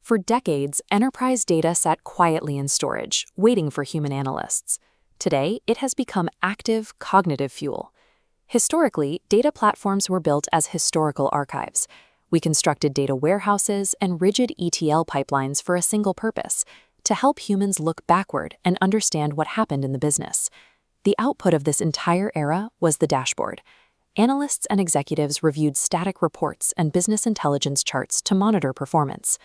For decades, enterprise data sat quietly in storage, waiting for human analysts. Today, it has become active, cognitive fuel. Historically, data platforms were built as historical archives. We constructed data warehouses and rigid ETL pipelines for a single purpose: to help humans look backward and understand what happened in the business. The output of this entire era was the dashboard. Analysts and executives reviewed static reports and business intelligence charts to monitor performance.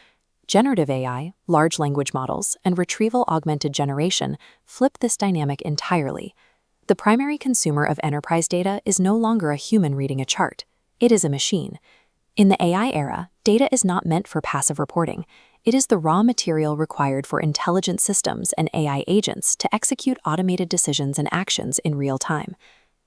Generative AI, large language models, and retrieval-augmented generation flip this dynamic entirely. The primary consumer of enterprise data is no longer a human reading a chart. It is a machine. In the AI era, data is not meant for passive reporting. It is the raw material required for intelligent systems and AI agents to execute automated decisions and actions in real time.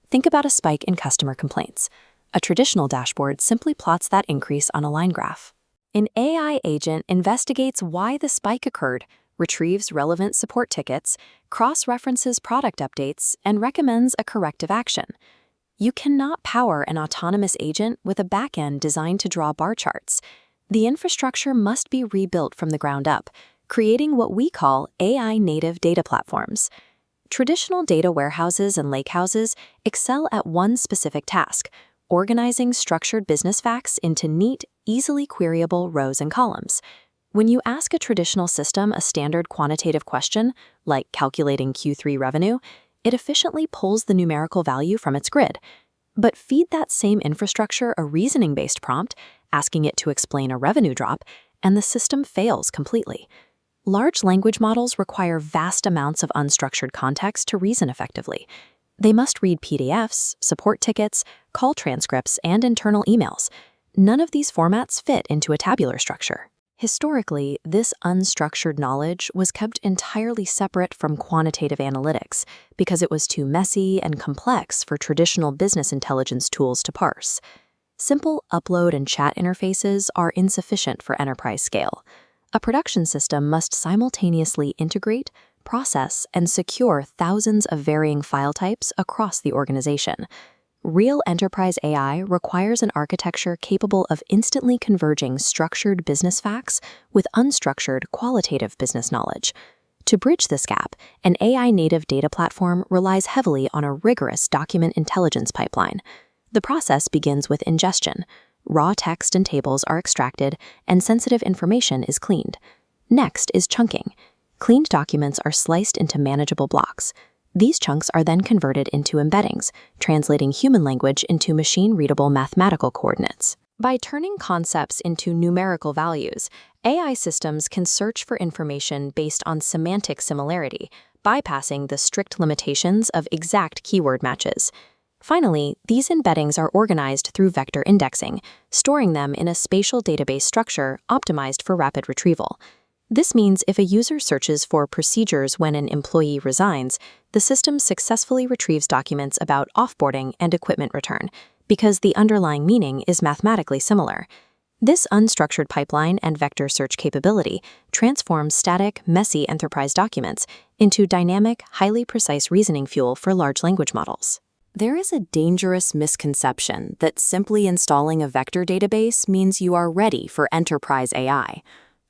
Think about a spike in customer complaints. A traditional dashboard simply plots that increase on a line graph. An AI agent investigates why the spike occurred, retrieves relevant support tickets, cross-references product updates, and recommends a corrective action. You cannot power an autonomous agent with a backend designed to draw bar charts. The infrastructure must be rebuilt from the ground up, creating what we call AI-native data platforms. Traditional data warehouses and lakehouses excel at one specific task: organizing structured business facts into neat, easily queryable rows and columns. When you ask a traditional system a standard quantitative question, like calculating Q3 revenue, it efficiently pulls the numerical value from its grid. But feed that same infrastructure a reasoning-based prompt, asking it to explain a revenue drop, and the system fails completely. Large language models require vast amounts of unstructured context to reason effectively. They must read PDFs, support tickets, call transcripts, and internal emails. None of these formats fit into a tabular structure. Historically, this unstructured knowledge was kept entirely separate from quantitative analytics because it was too messy and complex for traditional business intelligence tools to parse. Simple upload and chat interfaces are insufficient for enterprise scale. A production system must simultaneously integrate, process, and secure thousands of varying file types across the organization. Real enterprise AI requires an architecture capable of instantly converging structured business facts with unstructured qualitative business knowledge. To bridge this gap, an AI-native data platform relies heavily on a rigorous document intelligence pipeline. The process begins with ingestion. Raw text and tables are extracted, and sensitive information is cleaned. Next is chunking. Cleaned documents are sliced into manageable blocks. These chunks are then converted into embeddings, translating human language into machine-readable mathematical coordinates. By turning concepts into numerical values, AI systems can search for information based on semantic similarity, bypassing the strict limitations of exact keyword matches. Finally, these embeddings are organized through vector indexing, storing them in a spatial database structure optimized for rapid retrieval. This means if a user searches for procedures when an employee resigns, the system successfully retrieves documents about offboarding and equipment return, because the underlying meaning is mathematically similar. This unstructured pipeline and vector search capability transforms static, messy enterprise documents into dynamic, highly precise reasoning fuel for large language models. There is a dangerous misconception that simply installing a vector database means you are ready for enterprise AI.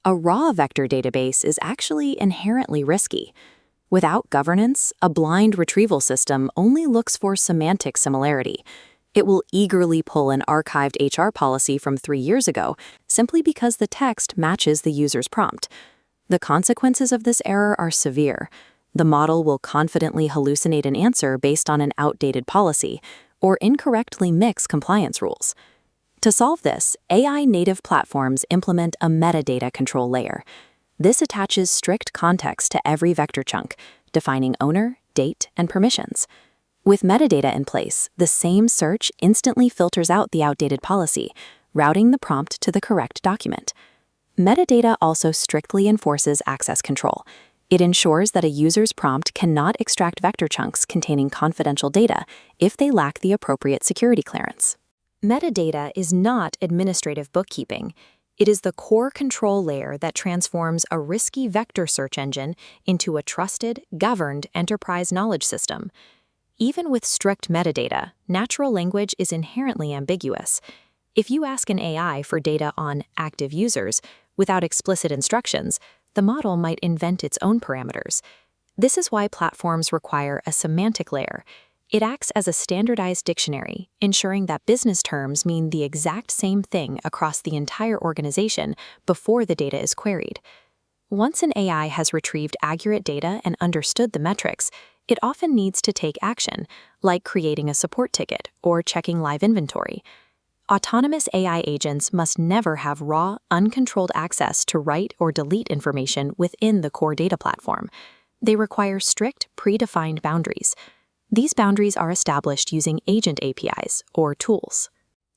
A raw vector database is actually inherently risky. Without governance, a blind retrieval system only looks for semantic similarity. It will eagerly pull an archived HR policy from 3 years ago simply because the text matches the user's prompt. The consequences of this error are severe. The model will confidently hallucinate an answer based on an outdated policy or incorrectly mix compliance rules. To solve this, AI-native platforms implement a metadata control layer. This attaches strict context to every vector chunk, defining owner, date, and permissions. With metadata in place, the same search instantly filters out the outdated policy, routing the prompt to the correct document. Metadata also strictly enforces access control. It ensures that a user's prompt cannot extract vector chunks containing confidential data if they lack the appropriate security clearance. Metadata is not administrative bookkeeping. It is the core control layer that transforms a risky vector search engine into a trusted, governed enterprise knowledge system. Even with strict metadata, natural language is inherently ambiguous. If you ask an AI for data on active users, Without explicit instructions, the model might invent its own parameters. This is why platforms require a semantic layer. It acts as a standardized dictionary, ensuring that business terms mean the exact same thing across the entire organization before the data is queried. Once an AI has retrieved accurate data and understood the metrics, it often needs to take action, like creating a support ticket or checking live inventory. Autonomous AI agents must never have raw, uncontrolled access to write or delete information within the core data platform. They require strict, predefined boundaries. These boundaries are established using agent APIs, or tools.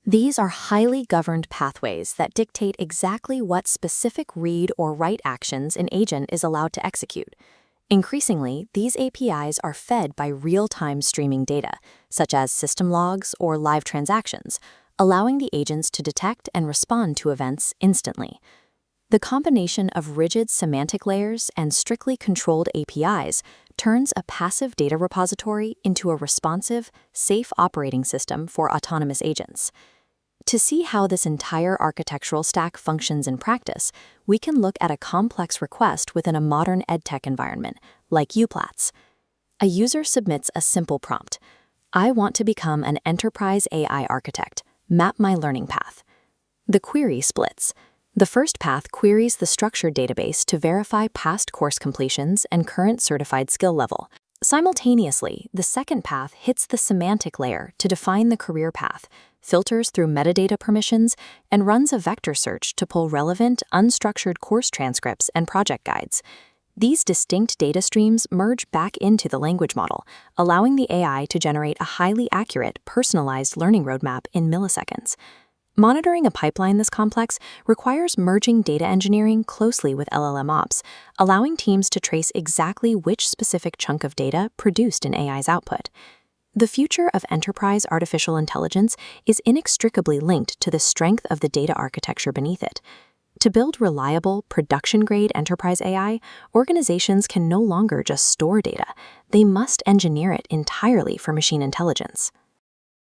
These are highly governed pathways that dictate exactly what specific read or write actions an agent is allowed to execute. Increasingly, these APIs are fed by real-time streaming data, such as system logs or live transactions, allowing the agents to detect and respond to events instantly. The combination of rigid semantic layers and strictly controlled APIs turns a passive data repository into a responsive, safe operating system for autonomous agents. To see how this entire architectural stack functions in practice, we can look at a complex request within a modern edtech environment, like Uplatz. A user submits a simple prompt. I want to become an enterprise AI architect. Map my learning path. The query splits. The first path queries the structured database to verify past course completions and current certified skill level. Simultaneously, the second path hits the semantic layer to define the career path, filters through metadata permissions, and runs a vector search to pull relevant, unstructured course transcripts and project guides. These distinct data streams merge back into the language model, allowing the AI to generate a highly accurate, personalized learning roadmap in milliseconds. Monitoring a pipeline this complex requires merging data engineering closely with LLM ops, allowing teams to trace exactly which specific chunk of data produced an AI's output. The future of enterprise artificial intelligence is inextricably linked to the strength of the data architecture beneath it. To build reliable, production-grade enterprise AI, organizations can no longer just store data. They must engineer it entirely for machine intelligence.